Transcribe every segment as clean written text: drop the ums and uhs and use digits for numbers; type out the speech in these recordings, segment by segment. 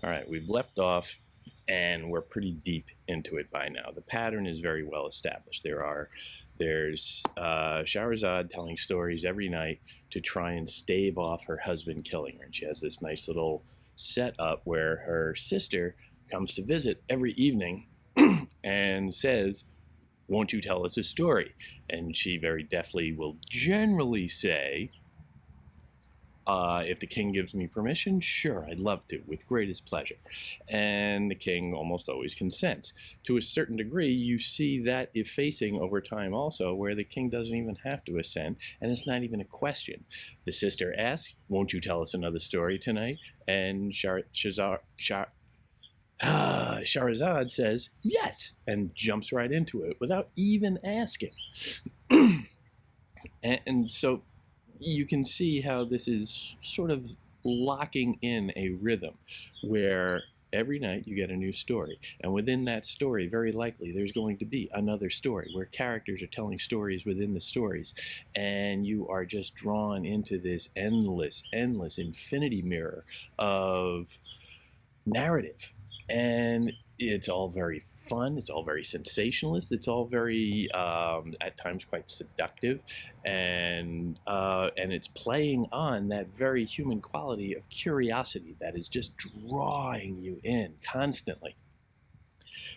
All right, we've left off and we're pretty deep into it by now. The pattern is very well established. There's Shahrazad telling stories every night to try and stave off her husband killing her. And she has this nice little setup where her sister comes to visit every evening and says, "Won't you tell us a story?" And she very deftly will generally say, if the king gives me permission, sure, I'd love to, with greatest pleasure. And the king almost always consents. To a certain degree, you see that effacing over time also, where the king doesn't even have to assent, and it's not even a question. The sister asks, "Won't you tell us another story tonight?" And Shahrazad says, "Yes," and jumps right into it without even asking. and so you can see how this is sort of locking in a rhythm where every night you get a new story, and within that story very likely there's going to be another story where characters are telling stories within the stories, and you are just drawn into this endless infinity mirror of narrative. And it's all very fun, it's all very sensationalist, it's all very at times quite seductive, and it's playing on that very human quality of curiosity that is just drawing you in constantly,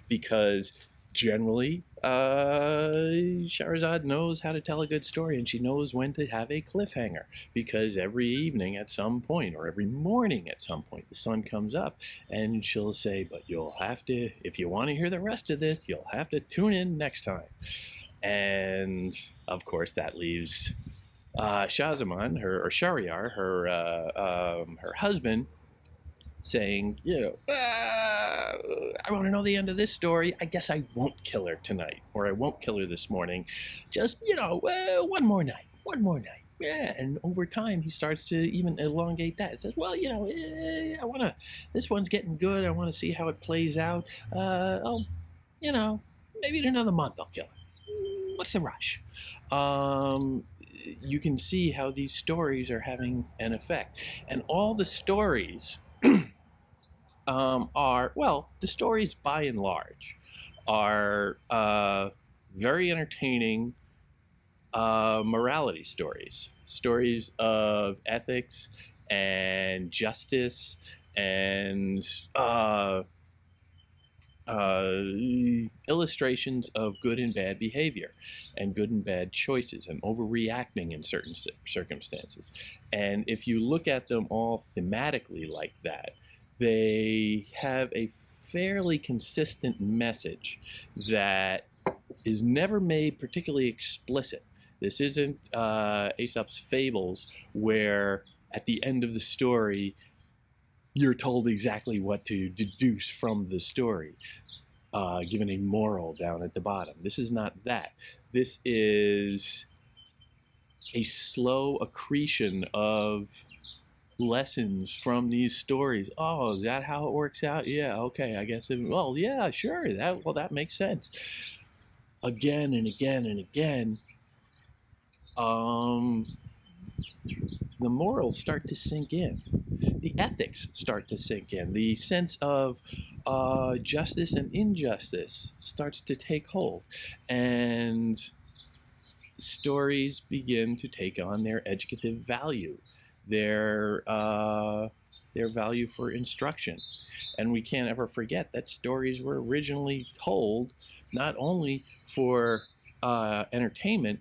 because generally Shahrazad knows how to tell a good story, and she knows when to have a cliffhanger, because every evening at some point, or every morning at some point, the sun comes up and she'll say, "But you'll have to, if you want to hear the rest of this, you'll have to tune in next time." And of course that leaves Shahzaman, Shahryar, her husband, saying, "I want to know the end of this story. I guess I won't kill her tonight, or I won't kill her this morning. Just, one more night, one more night." Yeah, and over time he starts to even elongate that. It says, "Well, I want to, this one's getting good. I want to see how it plays out. Oh, maybe in another month I'll kill her. What's the rush?" You can see how these stories are having an effect. And all the stories the stories by and large are very entertaining morality stories, stories of ethics and justice and illustrations of good and bad behavior and good and bad choices and overreacting in certain circumstances. And if you look at them all thematically like that, they have a fairly consistent message that is never made particularly explicit. This isn't Aesop's fables, where at the end of the story you're told exactly what to deduce from the story, given a moral down at the bottom. This is not that. This is a slow accretion of lessons from these stories. Oh, is that how it works out? Yeah, okay, I guess well, yeah, sure, that makes sense. Again and again and again, the morals start to sink in, the ethics start to sink in, the sense of justice and injustice starts to take hold, and stories begin to take on their educative value, their value for instruction. And we can't ever forget that stories were originally told not only for entertainment,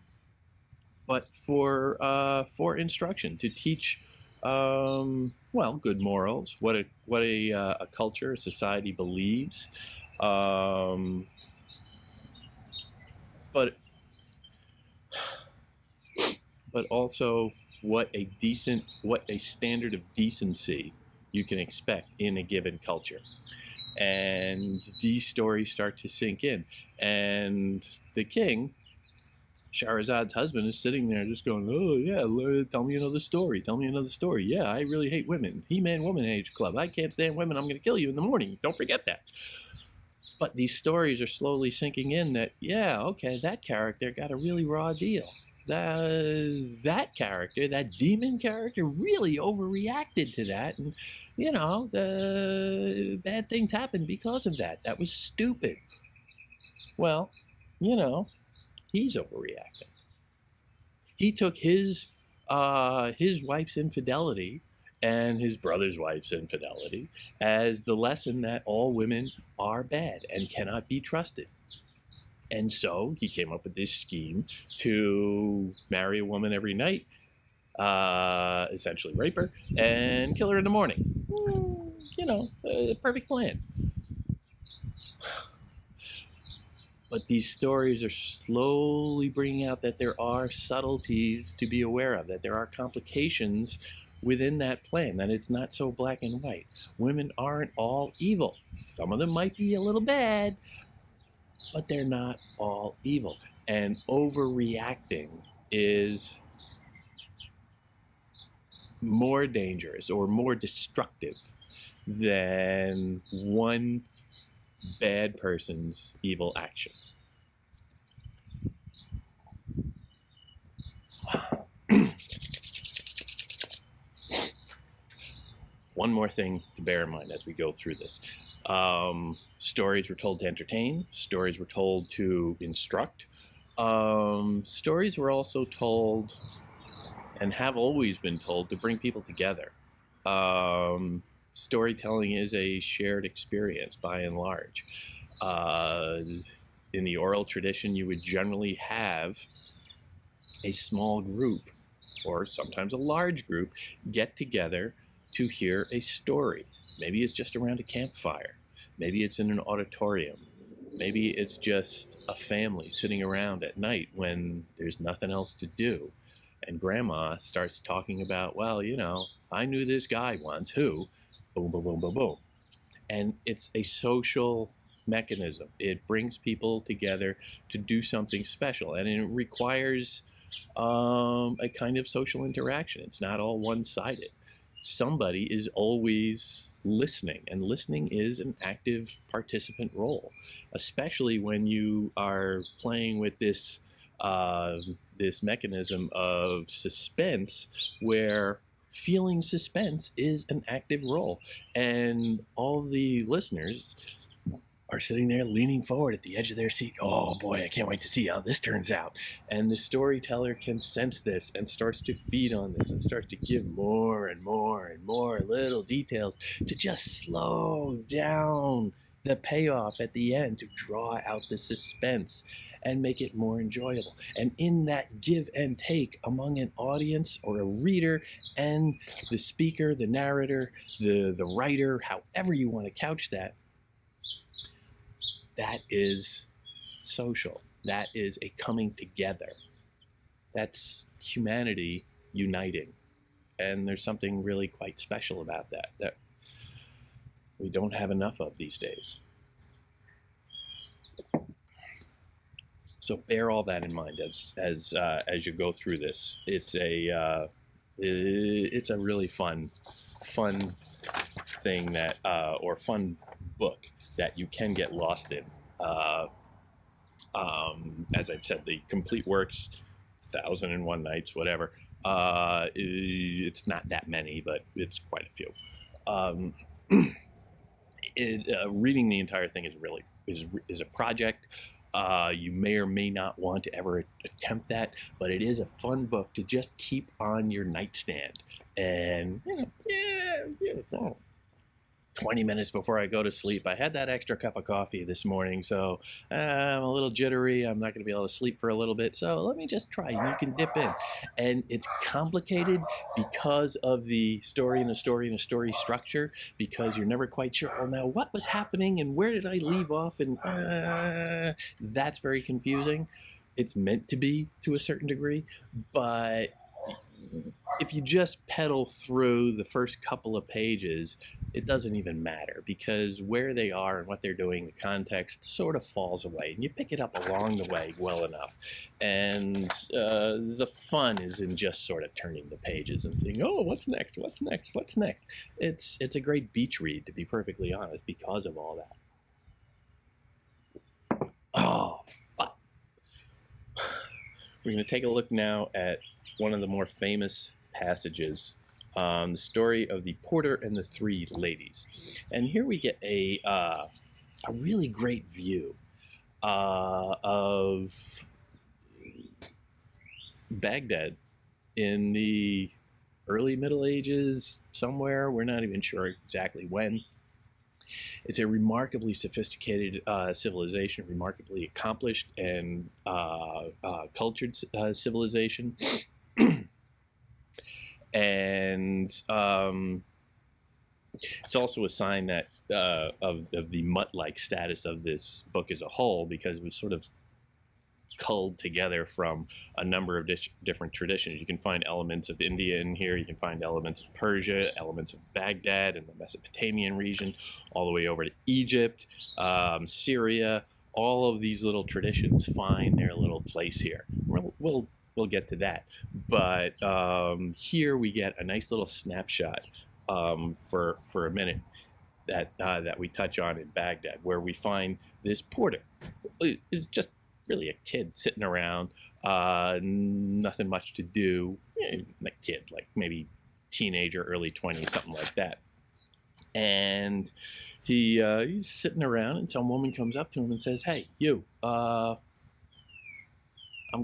but for instruction, to teach good morals, what a culture, a society believes, but also what a standard of decency you can expect in a given culture. And these stories start to sink in, and the king, Shahrazad's husband, is sitting there just going, "Oh yeah, tell me another story, tell me another story. Yeah, I really hate women. He-Man Woman Age Club. I can't stand women. I'm going to kill you in the morning. Don't forget that." But these stories are slowly sinking in that, yeah, okay, that character got a really raw deal. that character, that demon character, really overreacted to that, and the bad things happened because of that. That was stupid. Well, he's overreacting. He took his wife's infidelity and his brother's wife's infidelity as the lesson that all women are bad and cannot be trusted. And so he came up with this scheme to marry a woman every night, essentially rape her, and kill her in the morning. Perfect plan. But these stories are slowly bringing out that there are subtleties to be aware of, that there are complications within that plan, that it's not so black and white. Women aren't all evil. Some of them might be a little bad, but they're not all evil. And overreacting is more dangerous or more destructive than one bad person's evil action. One more thing to bear in mind as we go through this. Stories were told to entertain. Stories were told to instruct. Stories were also told, and have always been told, to bring people together. Storytelling is a shared experience by and large. In the oral tradition, you would generally have a small group, or sometimes a large group, get together to hear a story. Maybe it's just around a campfire. Maybe it's in an auditorium. Maybe it's just a family sitting around at night when there's nothing else to do. And grandma starts talking about, well, I knew this guy once who, boom, boom, boom, boom, boom. And it's a social mechanism. It brings people together to do something special, and it requires a kind of social interaction. It's not all one-sided. Somebody is always listening, and listening is an active participant role, especially when you are playing with this mechanism of suspense, where feeling suspense is an active role, and all the listeners are sitting there leaning forward at the edge of their seat. Oh boy, I can't wait to see how this turns out. And the storyteller can sense this and starts to feed on this and starts to give more and more and more little details to just slow down the payoff at the end, to draw out the suspense and make it more enjoyable. And in that give and take among an audience or a reader and the speaker, the narrator, the writer, however you want to couch that, that is social. That is a coming together. That's humanity uniting. And there's something really quite special about that we don't have enough of these days. So bear all that in mind as you go through this. It's a really fun thing that or fun book that you can get lost in. As I've said, the complete works, 1001 Nights, whatever. It's not that many, but it's quite a few. Reading the entire thing is a project. You may or may not want to ever attempt that, but it is a fun book to just keep on your nightstand. And 20 minutes before I go to sleep, I had that extra cup of coffee this morning, so I'm a little jittery. I'm not going to be able to sleep for a little bit, so let me just try. You can dip in. And it's complicated because of the story and a story and a story structure, because you're never quite sure, well, now what was happening and where did I leave off? And that's very confusing. It's meant to be to a certain degree, but if you just pedal through the first couple of pages, it doesn't even matter, because where they are and what they're doing, the context sort of falls away, and you pick it up along the way well enough. And the fun is in just sort of turning the pages and saying, oh, what's next, what's next, what's next? It's a great beach read, to be perfectly honest, because of all that. Oh, but We're going to take a look now at one of the more famous passages, the story of the Porter and the Three Ladies. And here we get a really great view of Baghdad in the early Middle Ages, somewhere. We're not even sure exactly when. It's a remarkably sophisticated civilization, remarkably accomplished and cultured civilization. And it's also a sign that of the mutt-like status of this book as a whole, because it was sort of culled together from a number of different traditions. You can find elements of India in here, you can find elements of Persia, elements of Baghdad and the Mesopotamian region, all the way over to Egypt, Syria. All of these little traditions find their little place here. We'll get to that, but here we get a nice little snapshot for a minute that we touch on in Baghdad, where we find this porter. It's just really a kid sitting around, nothing much to do. A kid, like maybe teenager, early 20s, something like that. And he's sitting around, and some woman comes up to him and says, "Hey, you, I'm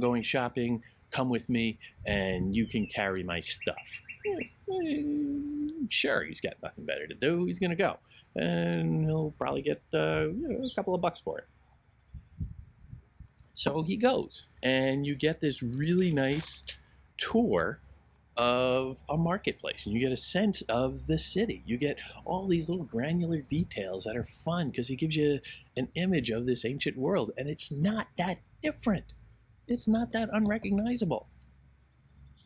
going shopping. Come with me, and you can carry my stuff." Sure, he's got nothing better to do. He's going to go, and he'll probably get a couple of bucks for it. So he goes, and you get this really nice tour of a marketplace, and you get a sense of the city. You get all these little granular details that are fun, because he gives you an image of this ancient world, and it's not that different. It's not that unrecognizable.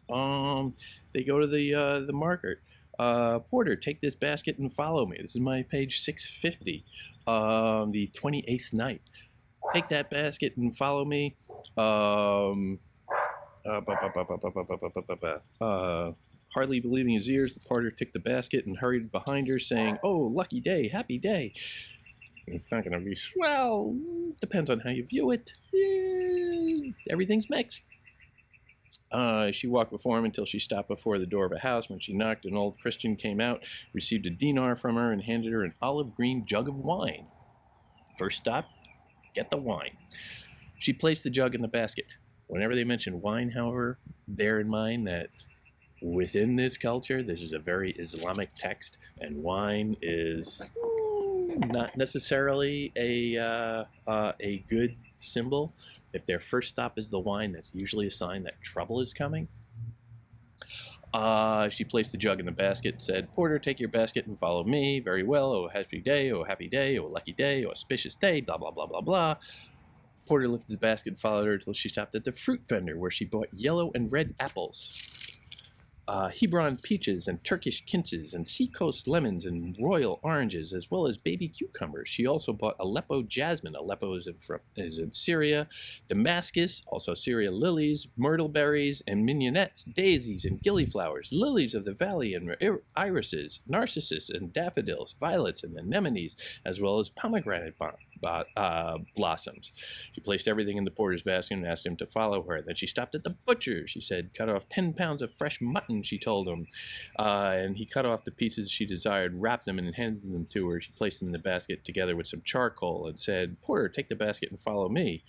They go to the market. Porter, take this basket and follow me. This is my page 650, the 28th night. Take that basket and follow me. Hardly believing his ears, the porter took the basket and hurried behind her, saying, "Oh, lucky day, happy day." It's not going to be, well, depends on how you view it. Everything's mixed. She walked before him until she stopped before the door of a house. When she knocked, an old Christian came out, received a dinar from her, and handed her an olive green jug of wine. First stop, get the wine. She placed the jug in the basket. Whenever they mention wine, however, bear in mind that within this culture, this is a very Islamic text, and wine is not necessarily a good symbol. If their first stop is the wine, that's usually a sign that trouble is coming. She placed the jug in the basket and said, "Porter, take your basket and follow me." "Very well. Oh, happy day. Oh, happy day. Oh, lucky day. Oh, auspicious day." Blah, blah, blah, blah, blah. Porter lifted the basket and followed her until she stopped at the fruit vendor, where she bought yellow and red apples, Hebron peaches and Turkish quinces, and seacoast lemons and royal oranges, as well as baby cucumbers. She also bought Aleppo jasmine. Aleppo is in Syria. Damascus, also Syria, lilies, myrtle berries, and mignonettes, daisies and gillyflowers, lilies of the valley and irises, narcissus and daffodils, violets and anemones, as well as pomegranate blossoms. She placed everything in the porter's basket and asked him to follow her. Then she stopped at the butcher. She said, "Cut off 10 pounds of fresh mutton," she told him. And he cut off the pieces she desired, wrapped them, and handed them to her. She placed them in the basket together with some charcoal and said, "Porter, take the basket and follow me."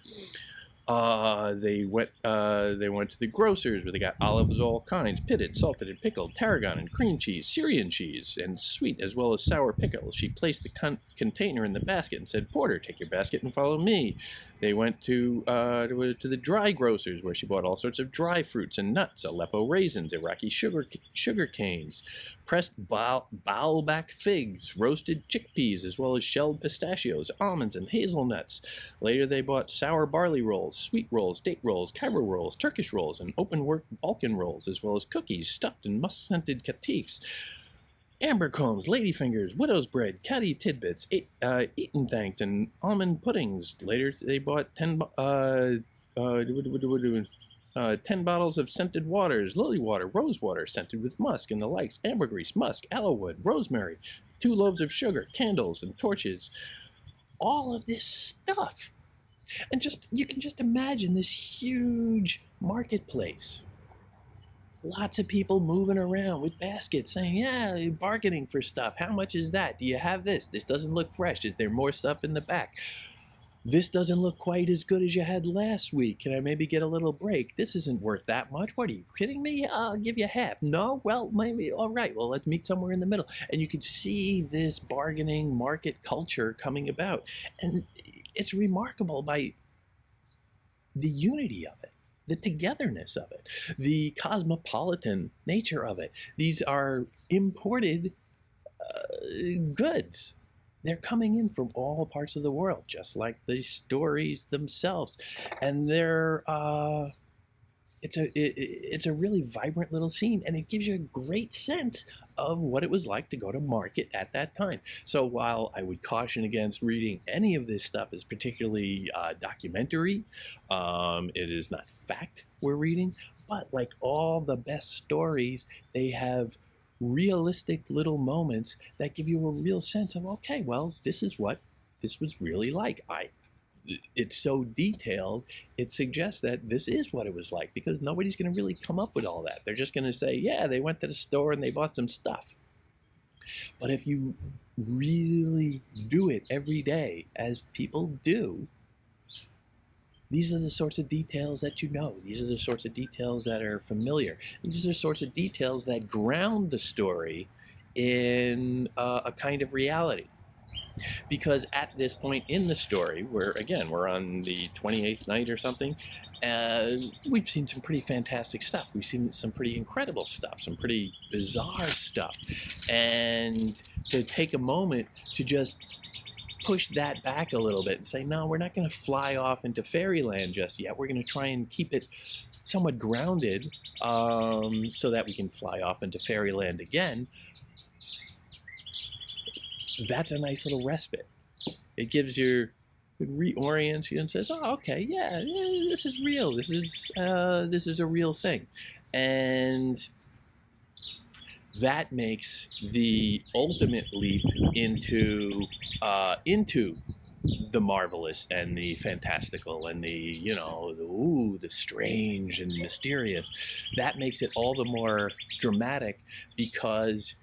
They went to the grocer's, where they got olives of all kinds, pitted, salted, and pickled, tarragon and cream cheese, Syrian cheese, and sweet, as well as sour pickles. She placed the container in the basket and said, "Porter, take your basket and follow me." They went to the dry grocer's, where she bought all sorts of dry fruits and nuts, Aleppo raisins, Iraqi sugar canes, pressed baalbak figs, roasted chickpeas, as well as shelled pistachios, almonds, and hazelnuts. Later they bought sour barley rolls, sweet rolls, date rolls, Cairo rolls, Turkish rolls, and open-work Balkan rolls, as well as cookies, stuffed and musk-scented catifs, amber combs, ladyfingers, widow's bread, caddy tidbits, eaten thanks, and almond puddings. Later they bought 10 bottles of scented waters, lily water, rose water, scented with musk and the likes, ambergris, musk, aloewood, rosemary, 2 loaves of sugar, candles, and torches. All of this stuff. And just you can just imagine this huge marketplace. Lots of people moving around with baskets saying, yeah, bargaining for stuff. How much is that? Do you have this? This doesn't look fresh. Is there more stuff in the back? This doesn't look quite as good as you had last week. Can I maybe get a little break? This isn't worth that much. What, are you kidding me? I'll give you half. No? Well, maybe. All right. Well, let's meet somewhere in the middle. And you can see this bargaining market culture coming about. And it's remarkable by the unity of it, the togetherness of it, the cosmopolitan nature of it. These are imported goods. They're coming in from all parts of the world, just like the stories themselves, and it's a really vibrant little scene, and it gives you a great sense of what it was like to go to market at that time. So while I would caution against reading any of this stuff as particularly documentary, it is not fact we're reading, but like all the best stories, they have realistic little moments that give you a real sense of, okay, well, this is what this was really like. It's so detailed, it suggests that this is what it was like, because nobody's going to really come up with all that. They're just going to say, yeah, they went to the store and they bought some stuff. But if you really do it every day, as people do, these are the sorts of details that you know. These are the sorts of details that are familiar. These are the sorts of details that ground the story in a kind of reality. Because at this point in the story, where again, we're on the 28th night or something, we've seen some pretty fantastic stuff. We've seen some pretty incredible stuff, some pretty bizarre stuff. And to take a moment to just push that back a little bit and say, no, we're not going to fly off into fairyland just yet. We're going to try and keep it somewhat grounded so that we can fly off into fairyland again. That's a nice little respite. It gives you, it reorients you and says, oh, okay, yeah, this is real. This is a real thing. And that makes the ultimate leap into the marvelous and the fantastical and the strange and mysterious. That makes it all the more dramatic because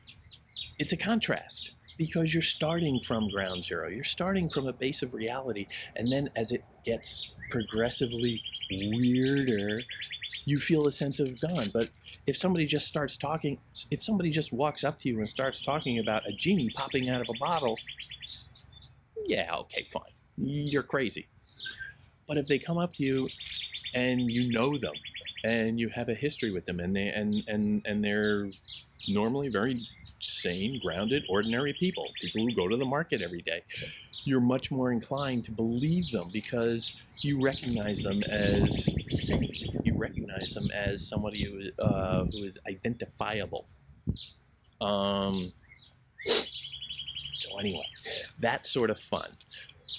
it's a contrast. Because you're starting from ground zero, you're starting from a base of reality, and then as it gets progressively weirder, you feel a sense of gone. But if somebody just starts talking, if somebody just walks up to you and starts talking about a genie popping out of a bottle, yeah, okay, fine, you're crazy. But if they come up to you and you know them and you have a history with them, and they're normally very sane, grounded, ordinary people who go to the market every day, you're much more inclined to believe them because you recognize them as sane. You recognize them as somebody who is identifiable. So anyway, that's sort of fun.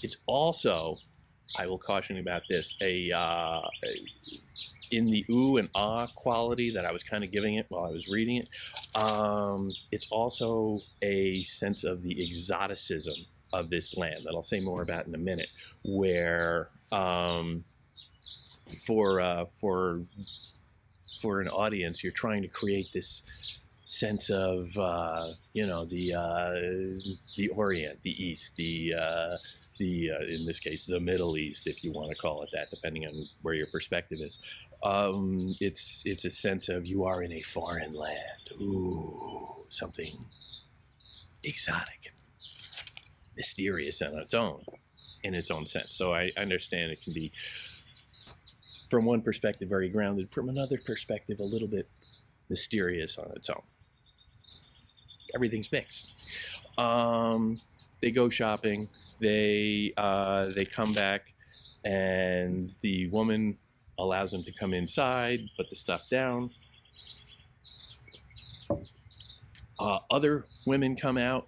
It's also, I will caution you about this, in the ooh and ah quality that I was kind of giving it while I was reading it, it's also a sense of the exoticism of this land that I'll say more about in a minute, where for an audience, you're trying to create this sense of the Orient, the East, in this case, the Middle East, if you want to call it that, depending on where your perspective is. It's a sense of you are in a foreign land. Ooh, something exotic and mysterious in its own sense. So I understand it can be, from one perspective, very grounded, from another perspective, a little bit mysterious on its own. Everything's mixed. They go shopping. They come back, and the woman allows them to come inside, put the stuff down. Other women come out,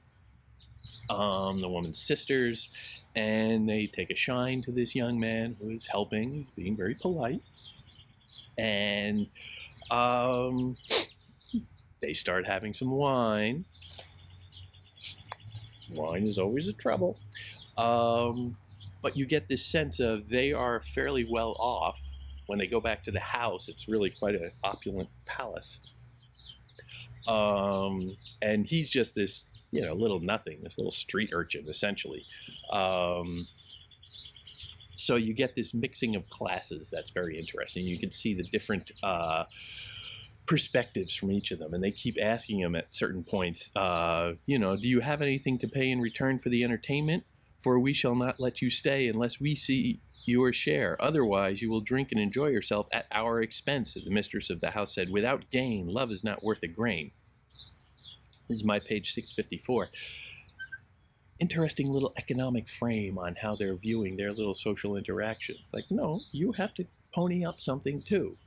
the woman's sisters, and they take a shine to this young man who is helping. He's being very polite, and they start having some wine. Wine is always a trouble. but you get this sense of they are fairly well off. When they go back to the house, it's really quite an opulent palace. And he's just this, little nothing, this little street urchin, essentially. So you get this mixing of classes that's very interesting. You can see the different perspectives from each of them, and they keep asking him at certain points, do you have anything to pay in return for the entertainment? For we shall not let you stay unless we see your share. Otherwise, you will drink and enjoy yourself at our expense. The mistress of the house said, without gain, love is not worth a grain. This is my page 654. Interesting little economic frame on how they're viewing their little social interaction. Like, no, you have to pony up something too.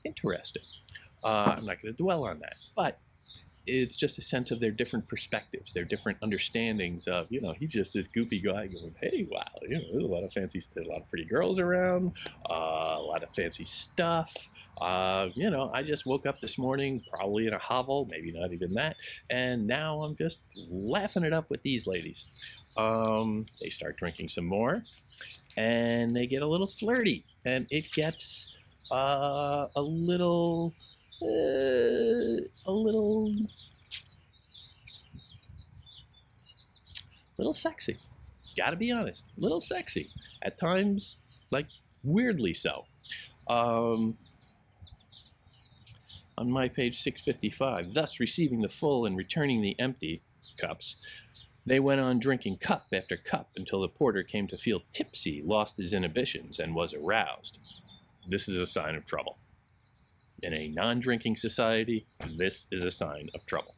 Interesting. I'm not going to dwell on that, but it's just a sense of their different perspectives, their different understandings of, he's just this goofy guy going, hey, wow, there's a lot of pretty girls around, a lot of fancy stuff. I just woke up this morning, probably in a hovel, maybe not even that, and now I'm just laughing it up with these ladies. They start drinking some more, and they get a little flirty, and it gets a little sexy. Gotta be honest, a little sexy. At times, like, weirdly so. On my page 655, thus receiving the full and returning the empty cups, they went on drinking cup after cup until the porter came to feel tipsy, lost his inhibitions, and was aroused. This is a sign of trouble. In a non-drinking society, this is a sign of trouble.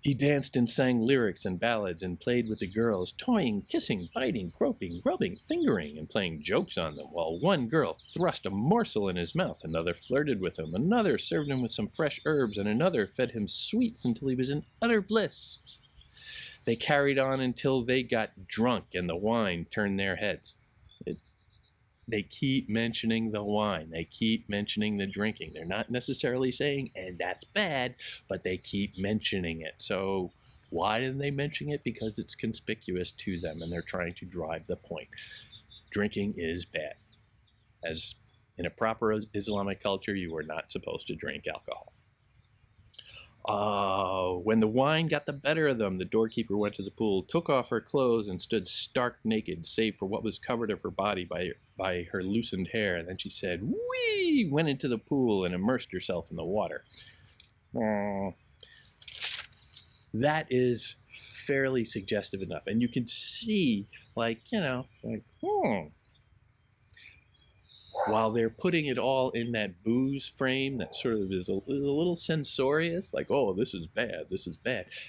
He danced and sang lyrics and ballads and played with the girls, toying, kissing, biting, groping, rubbing, fingering, and playing jokes on them, while one girl thrust a morsel in his mouth, another flirted with him, another served him with some fresh herbs, and another fed him sweets until he was in utter bliss. They carried on until they got drunk and the wine turned their heads. They keep mentioning the wine. They keep mentioning the drinking. They're not necessarily saying, and that's bad, but they keep mentioning it. So why didn't they mention it? Because it's conspicuous to them, and they're trying to drive the point. Drinking is bad. As in a proper Islamic culture, you are not supposed to drink alcohol. When the wine got the better of them, the doorkeeper went to the pool, took off her clothes, and stood stark naked, save for what was covered of her body by her loosened hair. And then she said, "Whee!" went into the pool and immersed herself in the water. That is fairly suggestive enough. And you can see, while they're putting it all in that booze frame that sort of is a little censorious, like, oh, this is bad,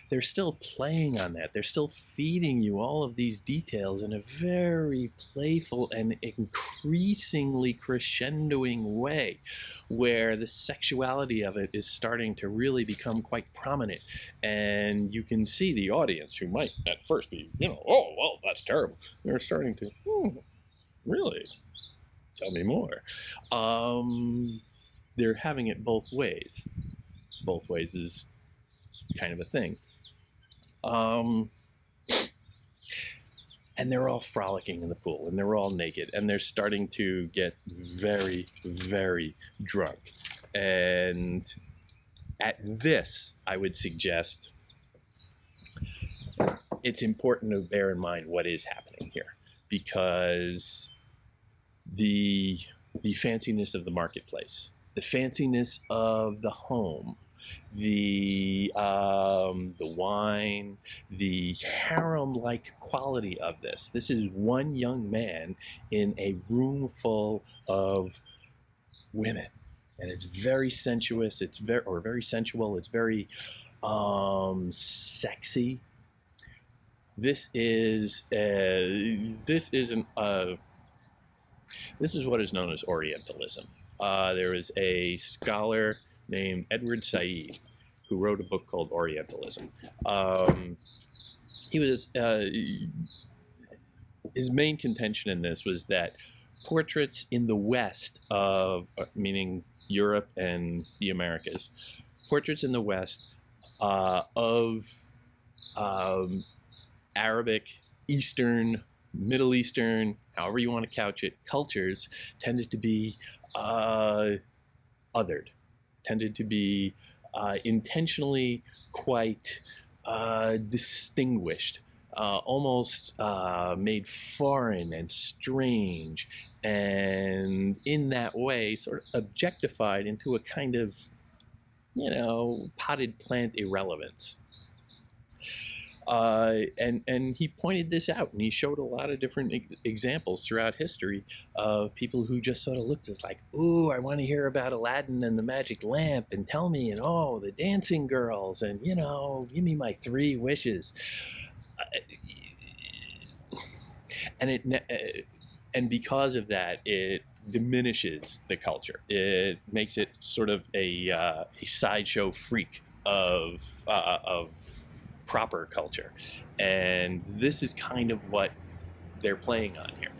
they're still playing on that. They're still feeding you all of these details in a very playful and increasingly crescendoing way, where the sexuality of it is starting to really become quite prominent. And you can see the audience, who might at first be, oh, well, that's terrible. They're starting to, really? Tell me more. They're having it both ways. Both ways is kind of a thing. And they're all frolicking in the pool, and they're all naked, and they're starting to get very, very drunk. And at this, I would suggest it's important to bear in mind what is happening here, because the fanciness of the marketplace, the fanciness of the home, the wine, the harem-like quality of this. This is one young man in a room full of women, and it's very sensuous. It's very sensual. It's very sexy. This is what is known as Orientalism. There is a scholar named Edward Said who wrote a book called Orientalism. His main contention in this was that portraits in the West meaning Europe and the Americas, portraits in the West of Arabic Eastern, Middle Eastern, however you want to couch it, cultures tended to be othered, tended to be intentionally quite distinguished, almost made foreign and strange, and in that way sort of objectified into a kind of, potted plant irrelevance. And he pointed this out, and he showed a lot of different examples throughout history of people who just sort of looked as like, ooh, I want to hear about Aladdin and the magic lamp, and tell me, and oh, the dancing girls, and give me my 3 wishes. And because of that, it diminishes the culture. It makes it sort of a sideshow freak of proper culture. And this is kind of what they're playing on here,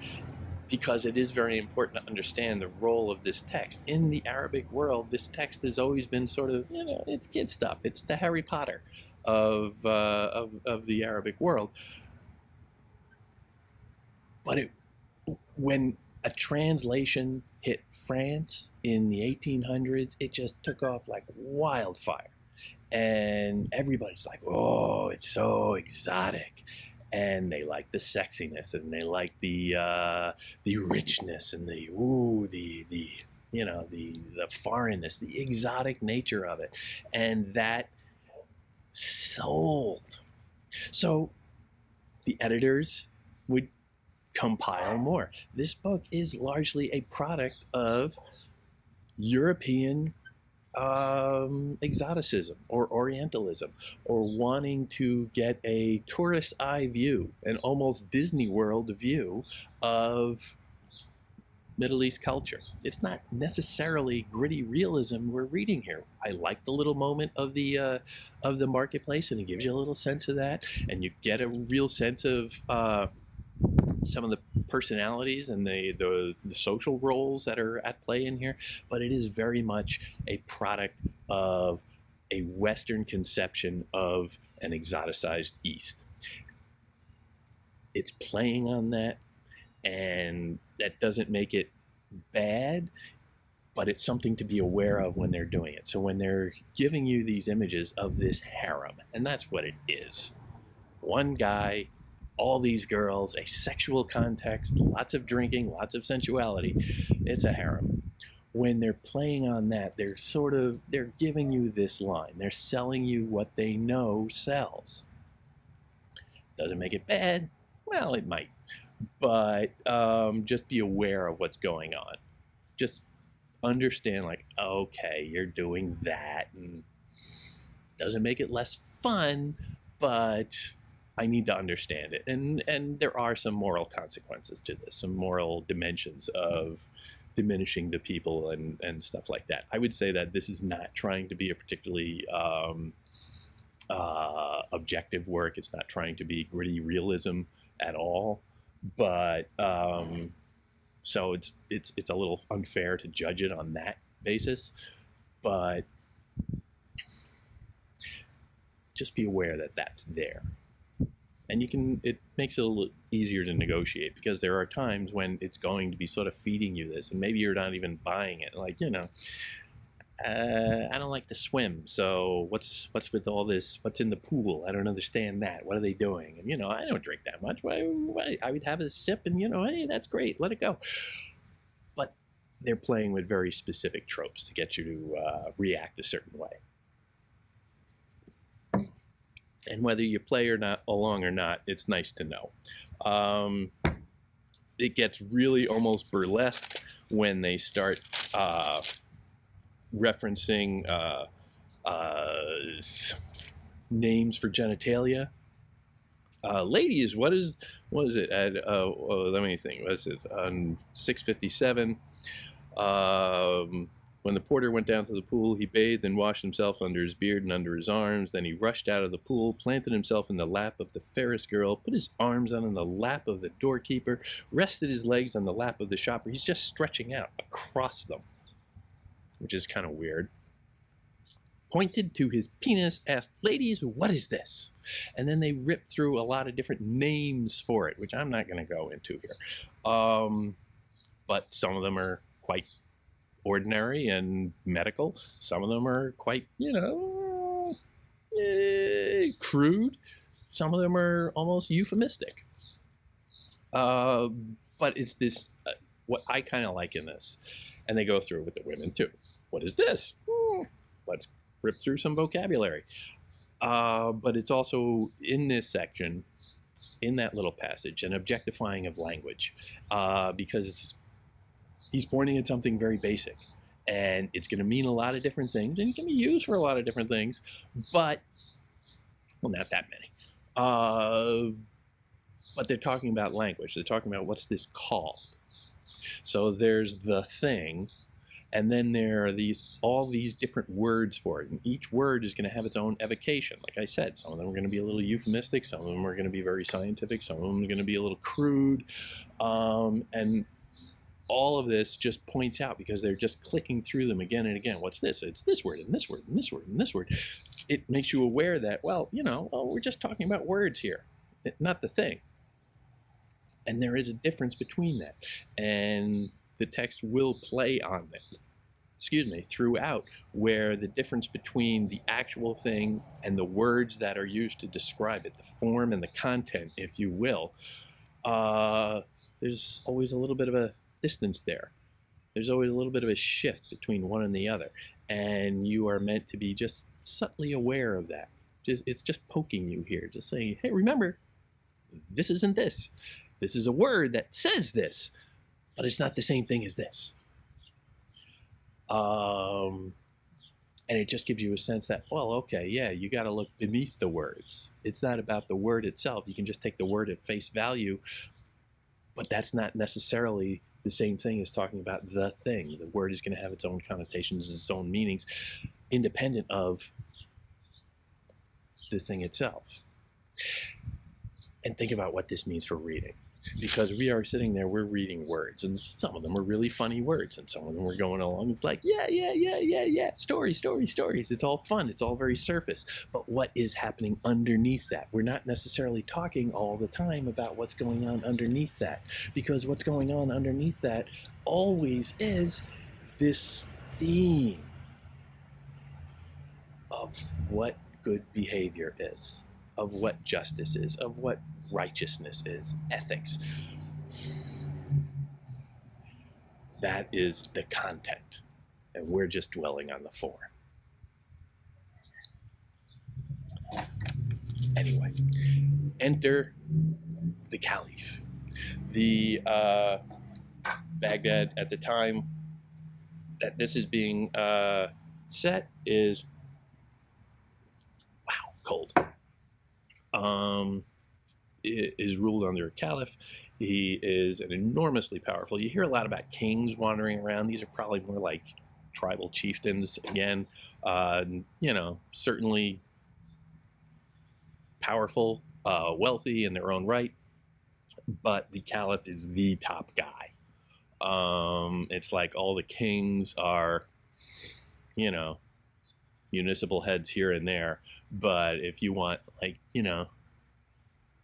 because it is very important to understand the role of this text. In the Arabic world, this text has always been sort of, it's kid stuff. It's the Harry Potter of the Arabic world. But when a translation hit France in the 1800s, it just took off like wildfire. And everybody's like, oh, it's so exotic. And they like the sexiness, and they like the richness, and the foreignness, the exotic nature of it. And that sold. So the editors would compile more. This book is largely a product of European exoticism or Orientalism, or wanting to get a tourist eye view, an almost Disney World view of Middle East culture. It's not necessarily gritty realism we're reading here. I like the little moment of the marketplace, and it gives you a little sense of that, and you get a real sense of some of the personalities and the social roles that are at play in here, but it is very much a product of a Western conception of an exoticized East. It's playing on that, and that doesn't make it bad, but it's something to be aware of when they're doing it. So when they're giving you these images of this harem, and that's what it is. One guy, all these girls, a sexual context, lots of drinking, lots of sensuality. It's a harem. When they're playing on that, they're giving you this line. They're selling you what they know sells. Doesn't make it bad? Well, it might. But just be aware of what's going on. Just understand, like, okay, you're doing that, and doesn't make it less fun, but I need to understand it. And there are some moral consequences to this, some moral dimensions of diminishing the people and stuff like that. I would say that this is not trying to be a particularly objective work. It's not trying to be gritty realism at all. But so it's a little unfair to judge it on that basis. But just be aware that that's there. And it makes it a little easier to negotiate, because there are times when it's going to be sort of feeding you this, and maybe you're not even buying it. Like, I don't like to swim, so what's with all this? What's in the pool? I don't understand that. What are they doing? And I don't drink that much. Why? I would have a sip, and hey, that's great. Let it go. But they're playing with very specific tropes to get you to react a certain way. And whether you play along or not, it's nice to know. It gets really almost burlesque when they start referencing names for genitalia. Ladies, what is it? Let me think. What is it? On 657. When the porter went down to the pool, he bathed and washed himself under his beard and under his arms. Then he rushed out of the pool, planted himself in the lap of the fairest girl, put his arms on in the lap of the doorkeeper, rested his legs on the lap of the shopper. He's just stretching out across them, which is kind of weird. pointed to his penis, asked, "Ladies, what is this?" And then they ripped through a lot of different names for it, which I'm not going to go into here. But some of them are quite ordinary and medical. Some of them are quite, crude. Some of them are almost euphemistic. But it's this, what I kind of like in this, and they go through it with the women too. What is this? Let's rip through some vocabulary. But it's also in this section, in that little passage, an objectifying of language, because he's pointing at something very basic, and it's going to mean a lot of different things, and it can be used for a lot of different things, but, well, not that many. But they're talking about language. They're talking about what's this called. So there's the thing, and then there are all these different words for it, and each word is going to have its own evocation. Like I said, some of them are going to be a little euphemistic, some of them are going to be very scientific, some of them are going to be a little crude, and all of this just points out, because they're just clicking through them again and again. What's this? It's this word, and this word, and this word, and this word. It makes you aware that, well, we're just talking about words here, not the thing. And there is a difference between that. And the text will play on this, throughout, where the difference between the actual thing and the words that are used to describe it, the form and the content, if you will, there's always a little bit of a distance there. There's always a little bit of a shift between one and the other. And you are meant to be just subtly aware of that. It's just poking you here, just saying, hey, remember, this isn't this. This is a word that says this, but it's not the same thing as this. And it just gives you a sense that, well, okay, yeah, you got to look beneath the words. It's not about the word itself. You can just take the word at face value, but that's not necessarily the same thing as talking about the thing. The word is going to have its own connotations, its own meanings, independent of the thing itself. And think about what this means for reading. Because we are sitting there, we're reading words, and some of them are really funny words, and some of them we're going along, it's like, yeah, stories. It's all fun, it's all very surface. But what is happening underneath that? We're not necessarily talking all the time about what's going on underneath that, because what's going on underneath that always is this theme of what good behavior is, of what justice is, of what righteousness is, ethics. That is the content, and we're just dwelling on the form. Anyway, enter the Caliph. The Baghdad at the time that this is being set is, wow, cold. Is ruled under a caliph. He is an enormously powerful. You hear a lot about kings wandering around. These are probably more like tribal chieftains again. Certainly powerful, wealthy in their own right, but the caliph is the top guy. It's like all the kings are, municipal heads here and there, but if you want,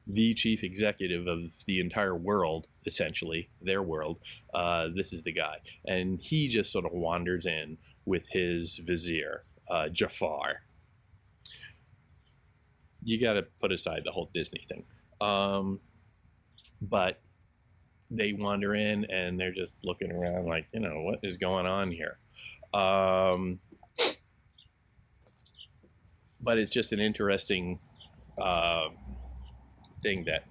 the chief executive of the entire world, essentially, their world, this is the guy. And he just sort of wanders in with his vizier, Jafar. You got to put aside the whole Disney thing. But they wander in and they're just looking around like, what is going on here? But it's just an interesting thing that,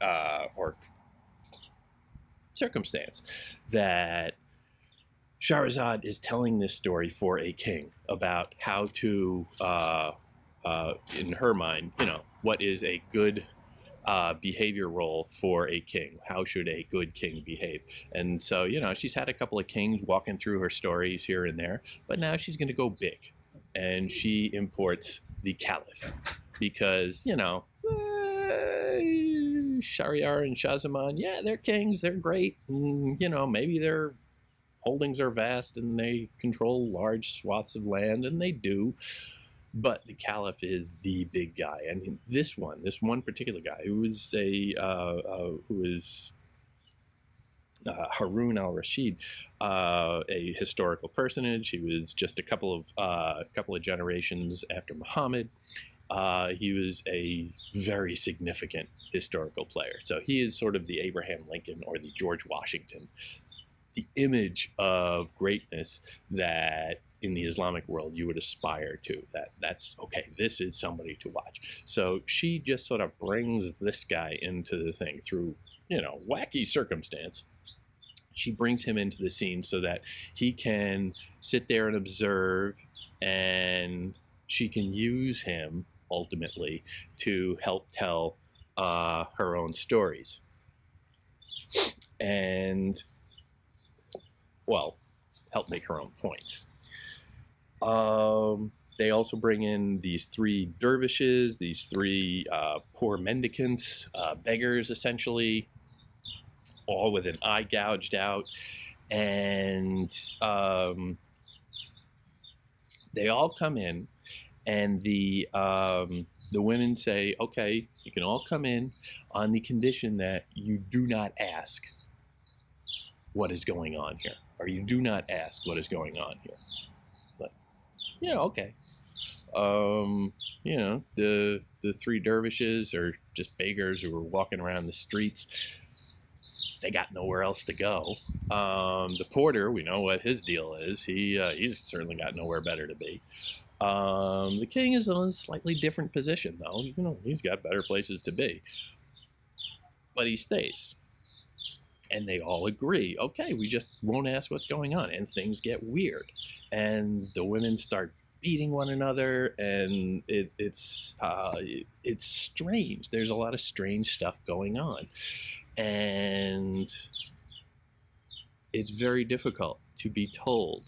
or circumstance, that Shahrazad is telling this story for a king about how to, in her mind, what is a good behavior role for a king. How should a good king behave? And so, she's had a couple of kings walking through her stories here and there, but now she's going to go big. And she imports the caliph because, Shahryar and Shahzaman, yeah, they're kings, they're great, and, maybe their holdings are vast and they control large swaths of land, and they do, But the Caliph is the big guy, and this one particular guy, who is Harun al-Rashid, a historical personage. He was just a couple of generations after Muhammad. He was a very significant historical player. So he is sort of the Abraham Lincoln or the George Washington, the image of greatness that in the Islamic world you would aspire to. That's okay, this is somebody to watch. So she just sort of brings this guy into the thing through, wacky circumstance. She brings him into the scene so that he can sit there and observe, and she can use him ultimately to help tell her own stories. And, well, help make her own points. They also bring in these three dervishes, these three poor mendicants, beggars essentially, all with an eye gouged out. And they all come in, and the women say, okay, you can all come in on the condition that you do not ask what is going on here, or you do not ask what is going on here. But, okay. The three dervishes are just beggars who were walking around the streets. They got nowhere else to go. The porter, we know what his deal is. He's certainly got nowhere better to be. The king is in a slightly different position, though. He's got better places to be. But he stays. And they all agree, okay, we just won't ask what's going on. And things get weird. And the women start beating one another, and it's strange. There's a lot of strange stuff going on. And it's very difficult to be told,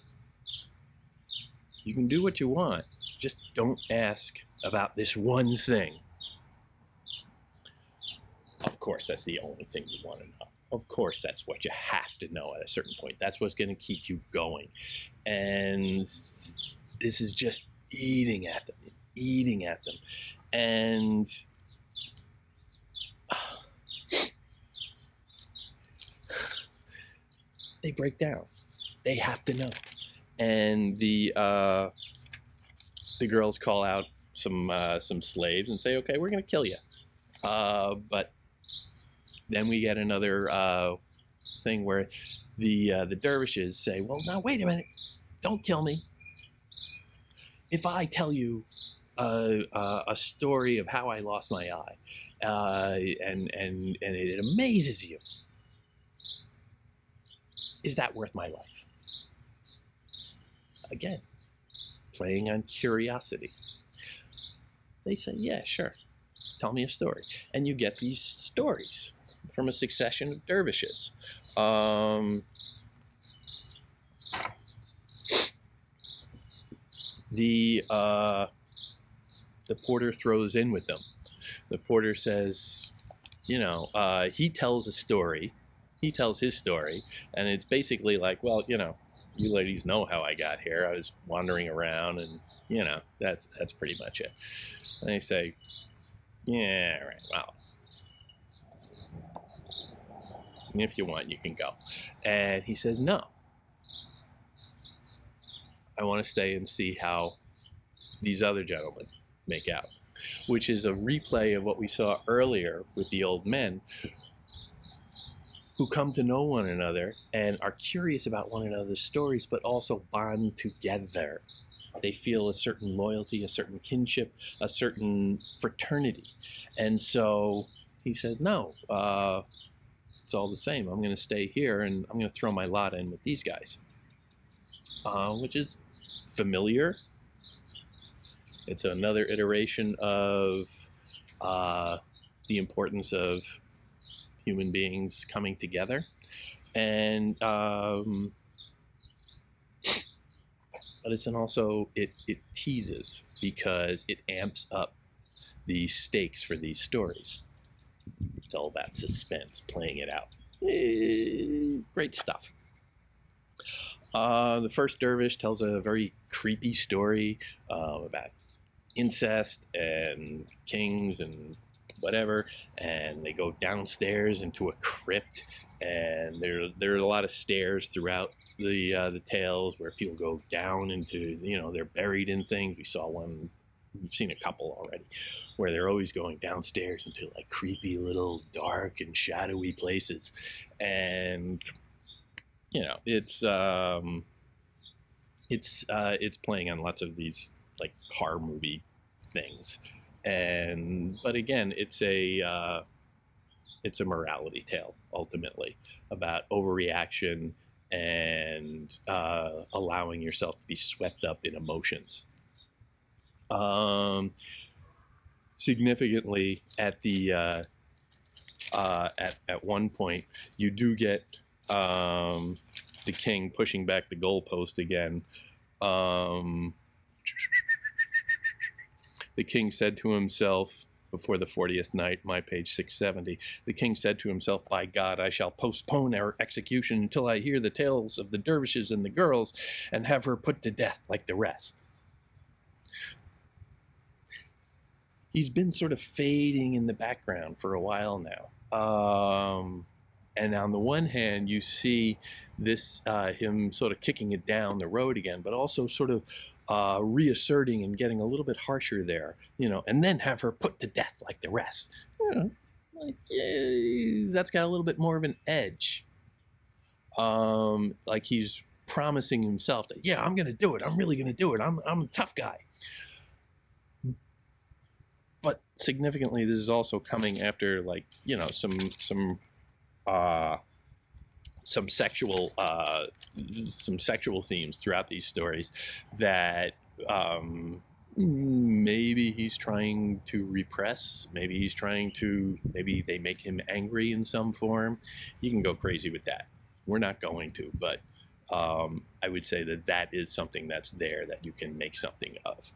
you can do what you want, just don't ask about this one thing. Of course, that's the only thing you want to know. Of course, that's what you have to know at a certain point. That's what's going to keep you going. And this is just eating at them. And they break down. They have to know. And the girls call out some slaves and say, okay, we're going to kill you. But then we get another thing where the dervishes say, well, now wait a minute, don't kill me. If I tell you a story of how I lost my eye, and it amazes you, is that worth my life? Again, playing on curiosity. They say, yeah, sure, tell me a story. And you get these stories from a succession of dervishes. The porter throws in with them. The porter says, he tells a story. He tells his story, and it's basically like, well, you ladies know how I got here. I was wandering around, and that's pretty much it. And they say, yeah, right, well, if you want, you can go. And he says, no, I want to stay and see how these other gentlemen make out, which is a replay of what we saw earlier with the old men who come to know one another and are curious about one another's stories, but also bond together. They feel a certain loyalty, a certain kinship, a certain fraternity. And so he says, no, it's all the same. I'm going to stay here, and I'm going to throw my lot in with these guys, which is familiar. It's another iteration of the importance of human beings coming together. And but it's also, it teases, because it amps up the stakes for these stories. It's all about suspense, playing it out. Great stuff. The first dervish tells a very creepy story about incest and kings and whatever, and they go downstairs into a crypt, and there are a lot of stairs throughout the tales where people go down into, they're buried in things. We've seen a couple already, where they're always going downstairs into like creepy little dark and shadowy places, and it's playing on lots of these like horror movie things, but again, it's a morality tale ultimately about overreaction and allowing yourself to be swept up in emotions. Significantly, at one point, you do get the king pushing back the goalpost again. The king said to himself before the 40th night, my page 670, the king said to himself, by God, I shall postpone our execution until I hear the tales of the dervishes and the girls and have her put to death like the rest. He's been sort of fading in the background for a while now. And on the one hand, you see this him sort of kicking it down the road again, but also sort of reasserting and getting a little bit harsher there, and then have her put to death like the rest. That's got a little bit more of an edge. Like he's promising himself that, yeah, I'm going to do it. I'm really going to do it. I'm a tough guy. But significantly, this is also coming after, like, some sexual themes throughout these stories that maybe he's trying to repress. Maybe they make him angry in some form. You can go crazy with that. We're not going to, but I would say that is something that's there that you can make something of.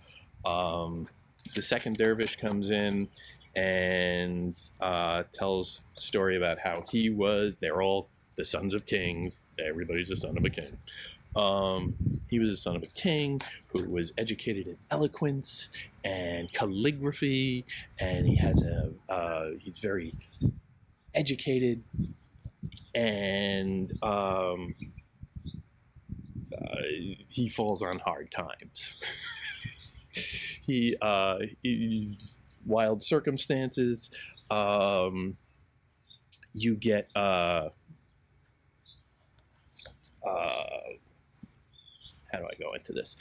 The second dervish comes in and tells a story about how they're all the sons of kings. Everybody's a son of a king. He was a son of a king who was educated in eloquence and calligraphy, and he's very educated, and he falls on hard times. Wild circumstances. You get how do I go into this?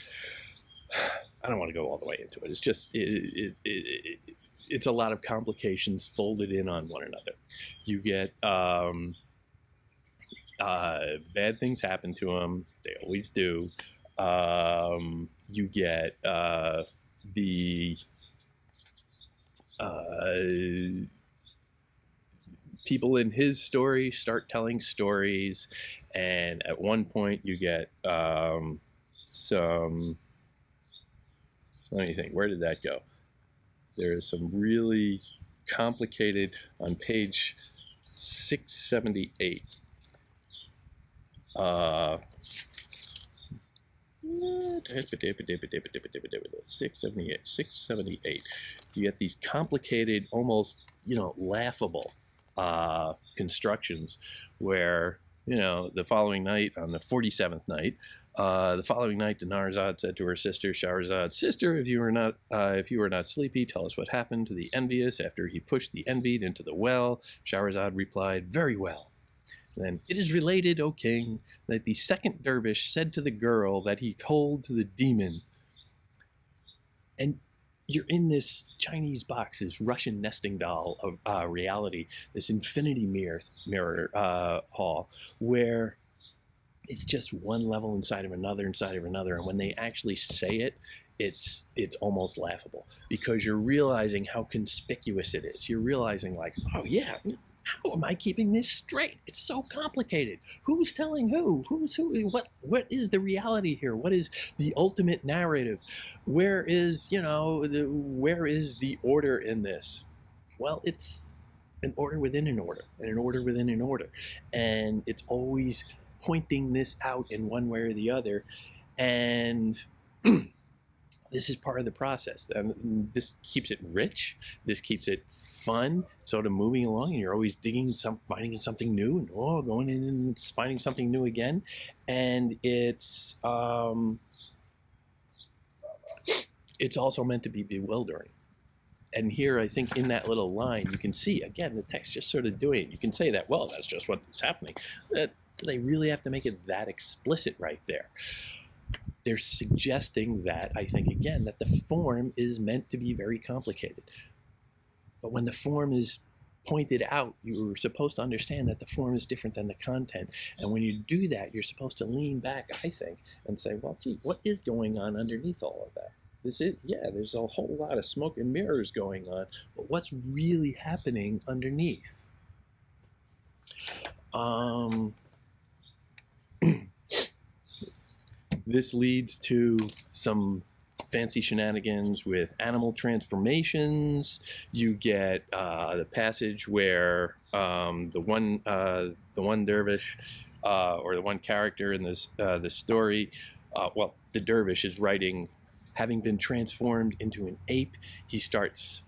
I don't want to go all the way into it. It's just it's a lot of complications folded in on one another. You get bad things happen to them. They always do. You get the people in his story start telling stories, and at one point you get let me think, where did that go? There's some really complicated on page 678. 678. You get these complicated, almost laughable constructions where the following night, on the 47th night, the following night, Dinarzad said to her sister Shahrazad, "Sister, if you were not sleepy, tell us what happened to the envious after he pushed the envied into the well." Shahrazad replied, "Very well. Then, it is related, O king, that the second dervish said to the girl that he told to the demon." And you're in this Chinese box, this Russian nesting doll of reality, this infinity mirror hall, where it's just one level inside of another, and when they actually say it, it's almost laughable, because you're realizing how conspicuous it is. You're realizing, like, oh yeah, how am I keeping this straight? It's so complicated. Who's telling who? Who's who? What is the reality here? What is the ultimate narrative? Where is the order in this? Well, it's an order within an order, and an order within an order, and it's always pointing this out in one way or the other. And This is part of the process. And this keeps it rich. This keeps it fun, sort of moving along, and you're always finding something new, and going in and finding something new again. And it's also meant to be bewildering. And here, I think in that little line, you can see, again, the text just sort of doing it. You can say that, well, that's just what's happening. Do they really have to make it that explicit right there? They're suggesting that, I think, again, that the form is meant to be very complicated. But when the form is pointed out, you're supposed to understand that the form is different than the content. And when you do that, you're supposed to lean back, I think, and say, well, gee, what is going on underneath all of that? There's a whole lot of smoke and mirrors going on, but what's really happening underneath? This leads to some fancy shenanigans with animal transformations. You get the passage where the one dervish or the one character in this the story, the dervish is writing, having been transformed into an ape. He starts.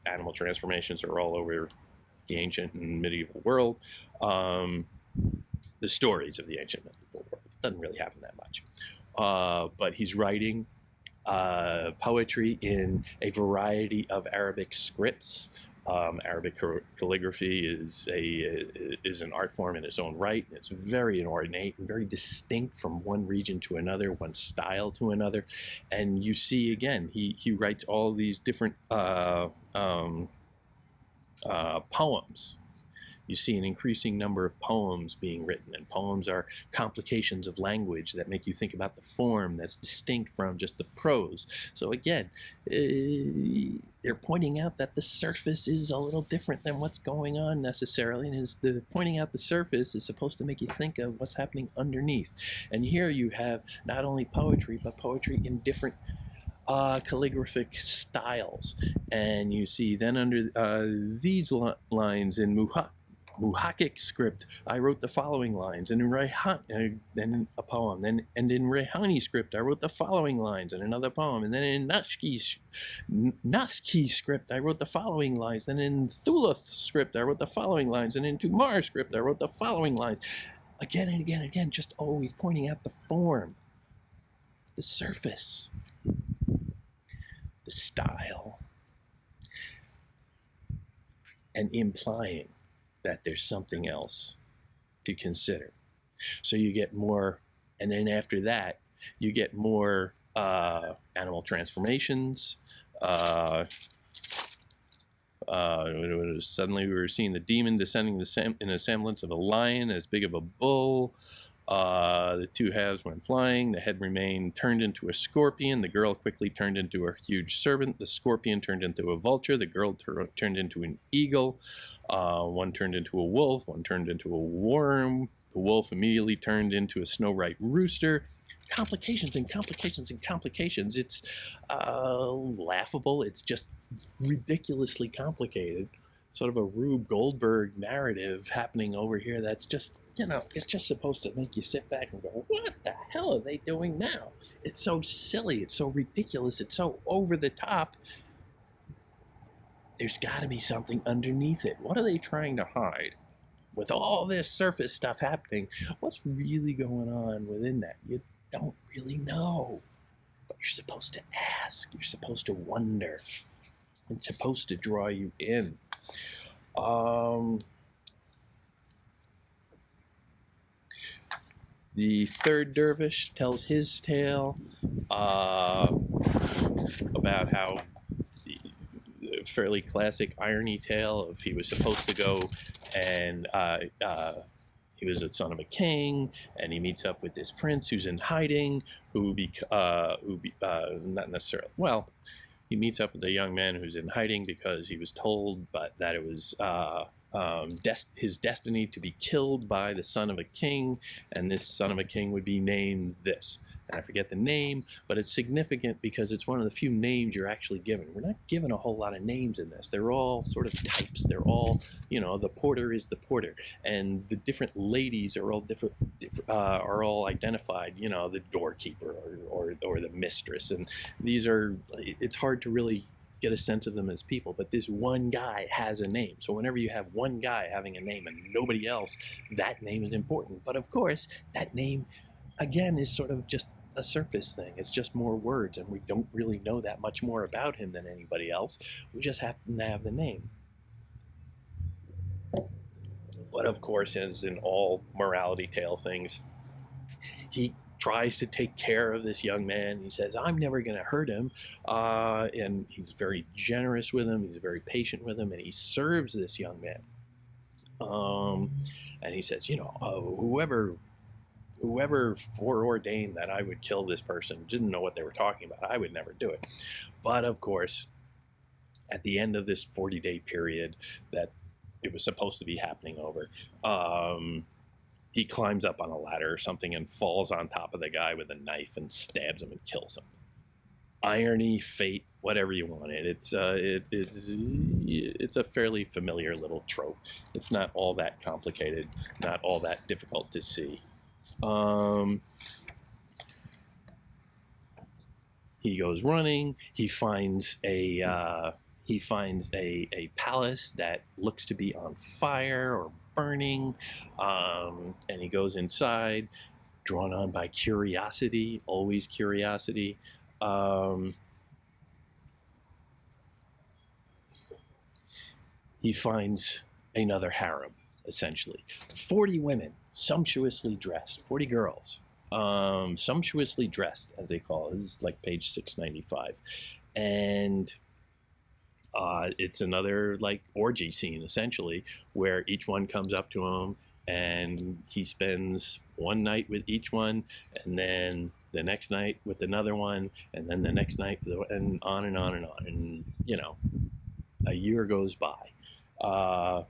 Animal transformations are all over the ancient and medieval world. The stories of the ancient medieval world. It doesn't really happen that much. But he's writing poetry in a variety of Arabic scripts. Arabic calligraphy is an art form in its own right. It's very ornate and very distinct from one region to another, one style to another. And you see, again, he writes all these different poems. You see an increasing number of poems being written, and poems are complications of language that make you think about the form that's distinct from just the prose. So again, they're pointing out that the surface is a little different than what's going on necessarily, and pointing out the surface is supposed to make you think of what's happening underneath. And here you have not only poetry, but poetry in different calligraphic styles. And you see then under these lines in Muhakkik script, I wrote the following lines, and in then a poem. And in Rehani script, I wrote the following lines, and another poem. And then in Naski script, I wrote the following lines. Then in Thuluth script, I wrote the following lines. And in Tumar script, I wrote the following lines. Again and again and again, just always pointing out the form, the surface, the style, and implying that there's something else to consider. So you get more, and then after that, you get more animal transformations. Suddenly we were seeing the demon descending in a semblance of a lion as big of a bull. The two halves went flying. The head remained turned into a scorpion. The girl quickly turned into a huge serpent. The scorpion turned into a vulture. The girl turned into an eagle. One turned into a wolf. One turned into a worm. The wolf immediately turned into a snow-white rooster. Complications and complications and complications. It's laughable. It's just ridiculously complicated. Sort of a Rube Goldberg narrative happening over here that's just, it's just supposed to make you sit back and go, what the hell are they doing now? It's so silly. It's so ridiculous. It's so over the top. There's got to be something underneath it. What are they trying to hide? With all this surface stuff happening, what's really going on within that? You don't really know. But you're supposed to ask. You're supposed to wonder. It's supposed to draw you in. The third dervish tells his tale about how fairly classic irony tale of he was supposed to go and he was a son of a king, and he meets up with this prince who's in hiding, not necessarily, well, he meets up with a young man who's in hiding because he was told that it was his destiny to be killed by the son of a king, and this son of a king would be named this. and I forget the name, but it's significant because it's one of the few names you're actually given. We're not given a whole lot of names in this. They're all sort of types. They're all, the porter is the porter, and the different ladies are all are all identified. The doorkeeper or the mistress, and it's hard to really get a sense of them as people, but this one guy has a name. So whenever you have one guy having a name and nobody else, that name is important. But of course, that name, again, is sort of just a surface thing. It's just more words, and we don't really know that much more about him than anybody else. We just happen to have the name. But of course, as in all morality tale things, he tries to take care of this young man. He says, I'm never going to hurt him. And he's very generous with him. He's very patient with him. And he serves this young man. And he says, whoever foreordained that I would kill this person didn't know what they were talking about. I would never do it. But of course, at the end of this 40-day period that it was supposed to be happening over, he climbs up on a ladder or something and falls on top of the guy with a knife and stabs him and kills him. Irony, fate, whatever you want it. It's a fairly familiar little trope. It's not all that complicated, not all that difficult to see. He goes running. He finds a palace that looks to be on fire or burning, and he goes inside, drawn on by curiosity, always curiosity. He finds another harem, essentially. 40 women, sumptuously dressed, 40 girls, sumptuously dressed, as they call it. This is like page 695. And it's another like orgy scene, essentially, where each one comes up to him and he spends one night with each one, and then the next night with another one, and then the next night, and on and on and on. And, a year goes by.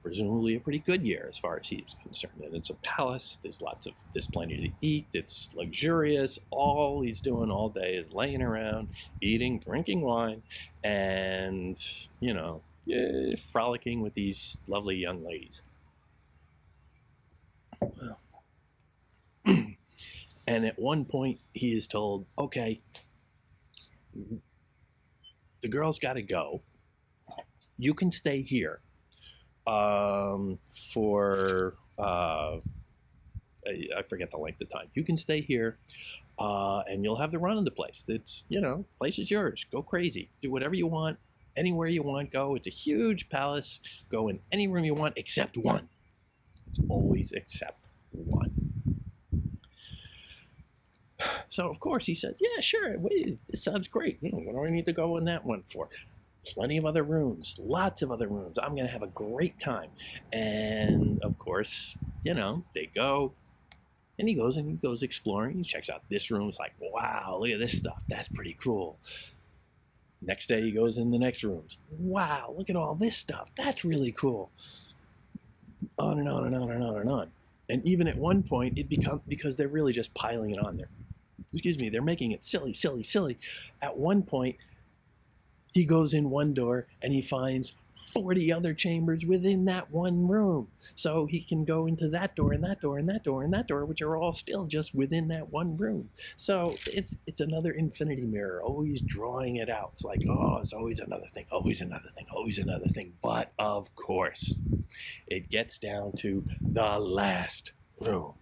Presumably a pretty good year as far as he's concerned. And it's a palace. There's plenty to eat. It's luxurious. All he's doing all day is laying around, eating, drinking wine, and, frolicking with these lovely young ladies. And at one point he is told, okay, the girl's got to go. You can stay here. For I forget the length of time. You can stay here, and you'll have the run of the place. It's, place is yours. Go crazy. Do whatever you want, anywhere you want. Go. It's a huge palace. Go in any room you want except one. It's always except one. So of course he says, yeah, sure. Wait, this sounds great. What do I need to go in that one for? Plenty of other rooms, lots of other rooms. I'm going to have a great time. And of course, they go, and he goes exploring. He checks out this room. It's like, wow, look at this stuff. That's pretty cool. Next day he goes in the next rooms. Wow, look at all this stuff. That's really cool. On and on and on and on and on. And even at one point, it becomes, because they're really just piling it on there. They're making it silly, silly, silly. At one point, he goes in one door and he finds 40 other chambers within that one room. So he can go into that door and that door and that door and that door, which are all still just within that one room. So it's another infinity mirror, always drawing it out. It's like, oh, it's always another thing, always another thing, always another thing. But of course, it gets down to the last room.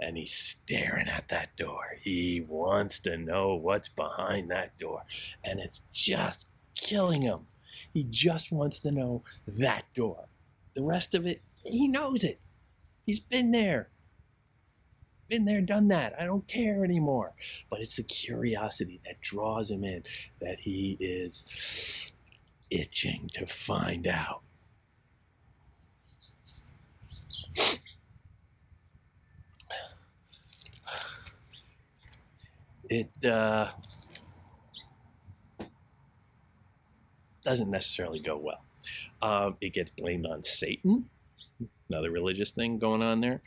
And he's staring at that door. He wants to know what's behind that door. And it's just killing him. He just wants to know that door. The rest of it, he knows it. He's been there. Been there, done that. I don't care anymore. But it's the curiosity that draws him in, that he is itching to find out. It doesn't necessarily go well. It gets blamed on Satan, another religious thing going on there.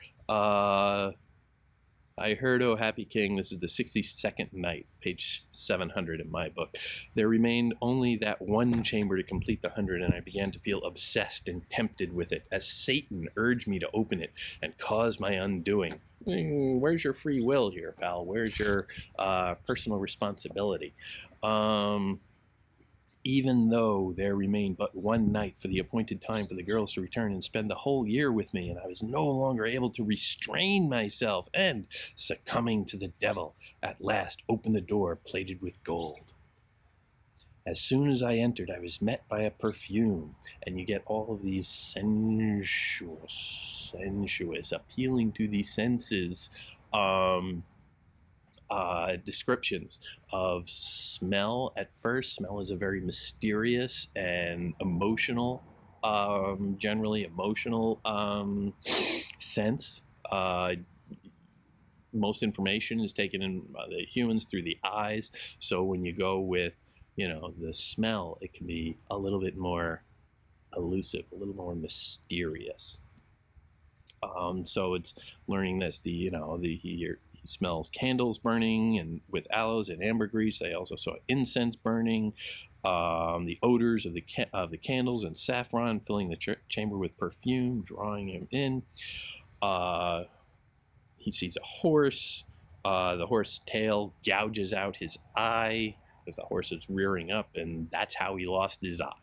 I heard, O happy king, this is the 62nd night, page 700 in my book. There remained only that one chamber to complete the 100, and I began to feel obsessed and tempted with it, as Satan urged me to open it and cause my undoing. Where's your free will here, pal? Where's your personal responsibility? Even though there remained but one night for the appointed time for the girls to return and spend the whole year with me, and I was no longer able to restrain myself, and, succumbing to the devil, at last opened the door plated with gold. As soon as I entered, I was met by a perfume, and you get all of these sensuous, appealing to the senses, descriptions of smell. At first, smell is a very mysterious and emotional, generally emotional sense. Most information is taken in the humans through the eyes. So when you go with, the smell, it can be a little bit more elusive, a little more mysterious. So it's learning this. He smells candles burning and with aloes and ambergris. They also saw incense burning. The odors of the candles and saffron filling the chamber with perfume, drawing him in. He sees a horse. The horse's tail gouges out his eye because the horse is rearing up, and that's how he lost his eye.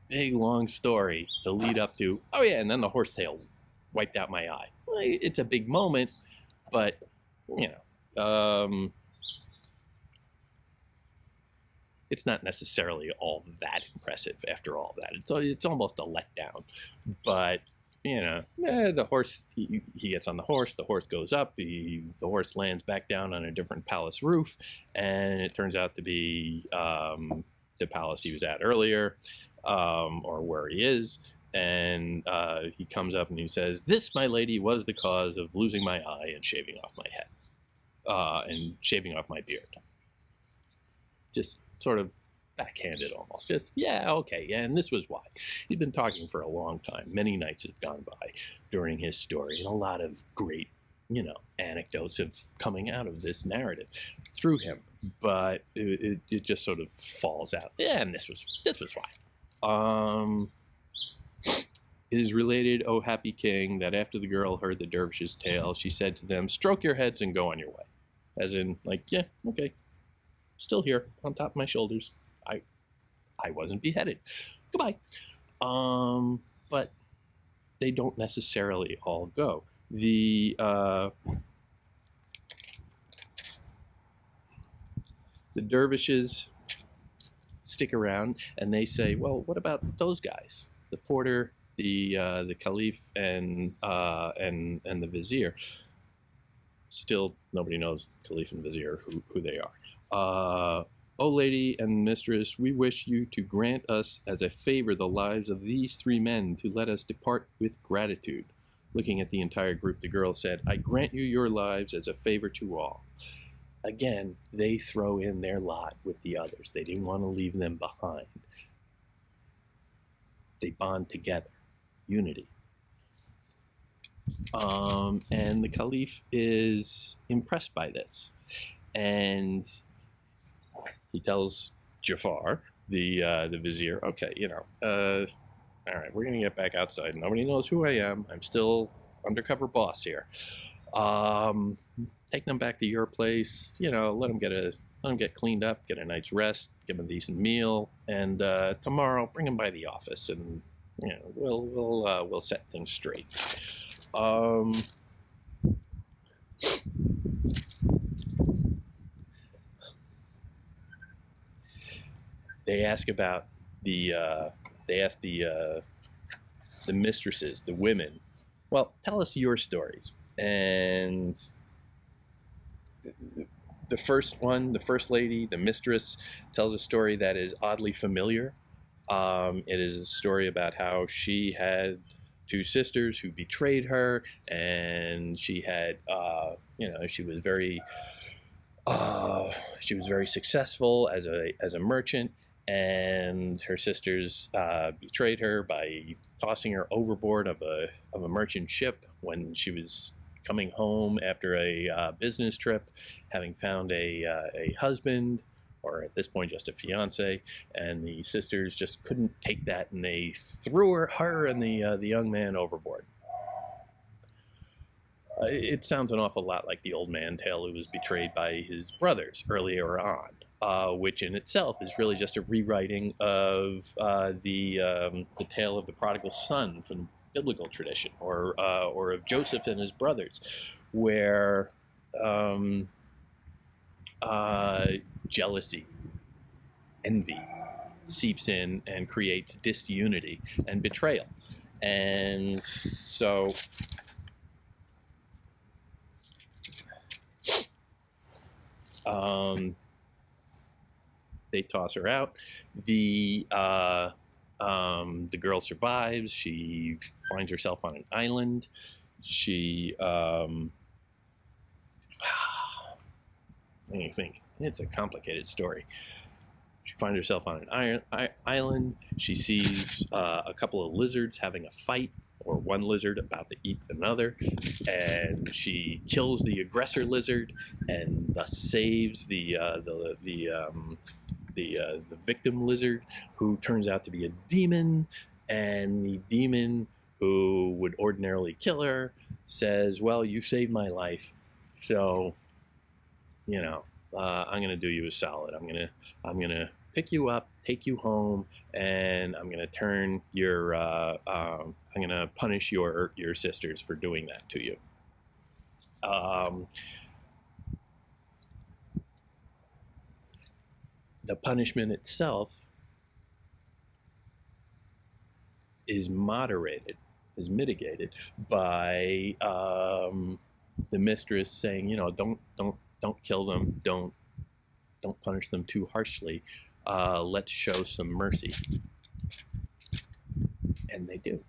Big long story to lead up to, oh yeah, and then the horse tail wiped out my eye. It's a big moment, but it's not necessarily all that impressive after all that. It's almost a letdown. But the horse, he gets on the horse goes up, the horse lands back down on a different palace roof, and it turns out to be the palace he was at earlier, or where he is. And he comes up and he says, "This, my lady, was the cause of losing my eye and shaving off my head, and shaving off my beard." Just sort of backhanded almost. Just, yeah, okay, yeah, and this was why. He'd been talking for a long time. Many nights have gone by during his story, and a lot of great, anecdotes have coming out of this narrative through him. But it just sort of falls out. Yeah, and this was why. It is related, O happy king, that after the girl heard the dervish's tale, she said to them, "Stroke your heads and go on your way." As in, like, yeah, okay, still here, on top of my shoulders. I wasn't beheaded. Goodbye. But they don't necessarily all go. The dervishes stick around, and they say, "Well, what about those guys? The porter, the caliph, and the vizier." Still, nobody knows caliph and vizier who they are. "O lady and mistress, we wish you to grant us as a favor the lives of these three men, to let us depart with gratitude." Looking at the entire group, the girl said, "I grant you your lives as a favor to all." Again, they throw in their lot with the others. They didn't want to leave them behind. They bond together. Unity. And the caliph is impressed by this. And he tells Jafar, the vizier, "Okay, all right, we're going to get back outside. Nobody knows who I am. I'm still undercover boss here. Take them back to your place, let them get cleaned up, get a night's rest, give them a decent meal, and tomorrow bring them by the office, and we'll set things straight." They ask about the mistresses, the women. "Well, tell us your stories." And the first lady, the mistress, tells a story that is oddly familiar. It is a story about how she had two sisters who betrayed her, and she had, she was very successful as a merchant, and her sisters betrayed her by tossing her overboard of a merchant ship when she was coming home after a business trip, having found a husband, or at this point just a fiance, and the sisters just couldn't take that, and they threw her and the young man overboard. It sounds an awful lot like the old man tale who was betrayed by his brothers earlier on, which in itself is really just a rewriting of the tale of the prodigal son from biblical tradition, or of Joseph and his brothers, where jealousy, envy seeps in and creates disunity and betrayal. And so they toss her out. The girl survives. She finds herself on an island. She let me think. It's a complicated story. She finds herself on an island. She sees a couple of lizards having a fight, or one lizard about to eat another, and she kills the aggressor lizard and thus saves the victim lizard, who turns out to be a demon. And the demon, who would ordinarily kill her, says, "Well, you saved my life, so I'm gonna do you a solid. I'm gonna pick you up, take you home, and I'm gonna turn your I'm gonna punish your sisters for doing that to you." The punishment itself is mitigated by the mistress saying, don't kill them, don't punish them too harshly. Let's show some mercy. And they do.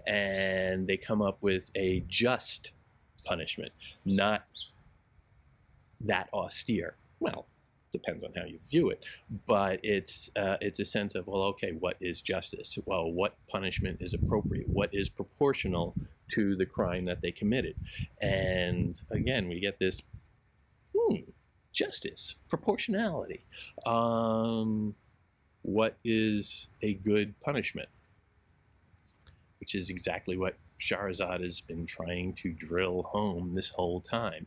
And they come up with a just punishment, not that austere. Well, depends on how you view it, but it's a sense of, well, okay, what is justice? Well, what punishment is appropriate? What is proportional to the crime that they committed? And again, we get this justice, proportionality. What is a good punishment? Which is exactly what Shahrazad has been trying to drill home this whole time.